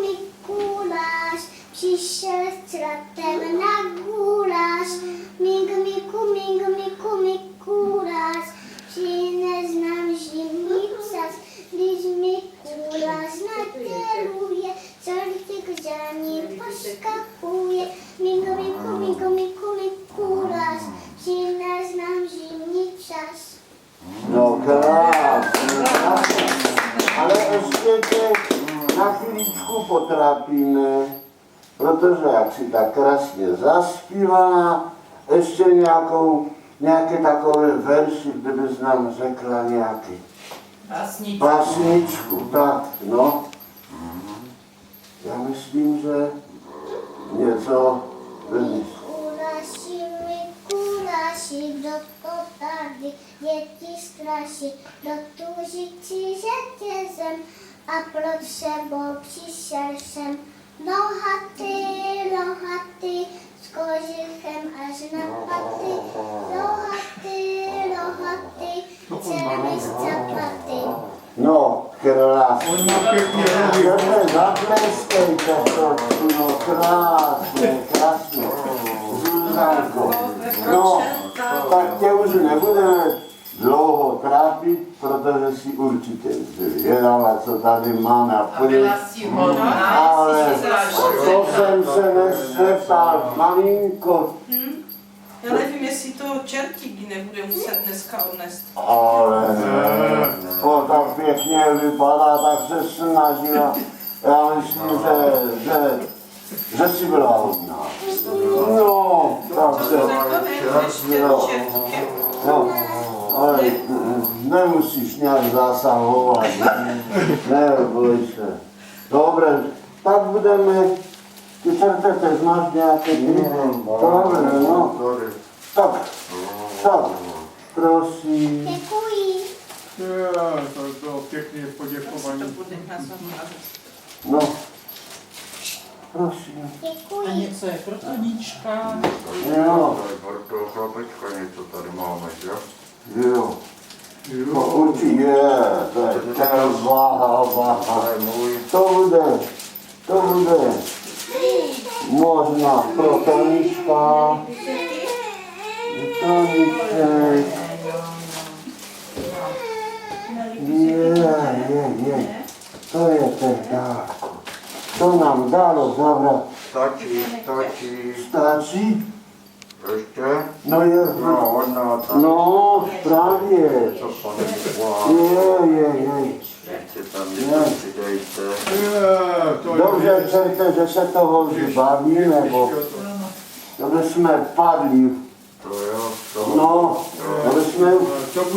Mikuláš přišel s tratem na guláš. Mikuláš přines nám zimní čas. Když Mikuláš naděluje, srdce k žáni poskakuje. Mikuláš přines nám zimní čas. No krásně, ale ještě tě na chvíličku potrapíme, protože jak si tak krásně zaspívala, ještě nějaké takové verši, kdybys nám řekla nějaký básničku, tak, no. Já myslím, že něco vymyslí. Mikuláši, kdo to tady děti straší, kdo tužící řetězem a proč sebou přišel sem. Nohatý, s kožichem až na paty, nohatý, celý z capaty. No, krásně. Dobře, zatleskejte to, no krásně. Zuzanko. No, tak tě už nebudeme dlouho trápit, protože si určitě zvědala, co tady máme a půjde. Ale to jsem se nesleptal, malinko. Já nevím, jestli to čertíky nebude muset dneska odnést. Ale ne, to tak pěkně vypadá, tak se snažila. Já myslím, že jsi byla hodná. No, tak se... No, ale nemusíš nějak zasahovat, neboj se. Dobré, tak budeme... Ty čertete, znáš nějaké knihy? Dobré, no. Tak, prosím. Děkuji. To bylo pěkně poděkování. No, prosím. A Děkuji. něco je pro Tonička. Jo, Pro chlapečka něco tady máme, že? jo. To určitě, to je váha. To je můj. To bude možná pro Tonička. Toniček. Je. To je ten dárko. To nám dalo zabrat. Stačí? Ještě? No je. No, ona tam. No, právě. To pane Je. ještě tam něco přidejte. Dobře, chcete, že se toho zbaví, nebo to jsme padli. To jo, No, to jsme... To bude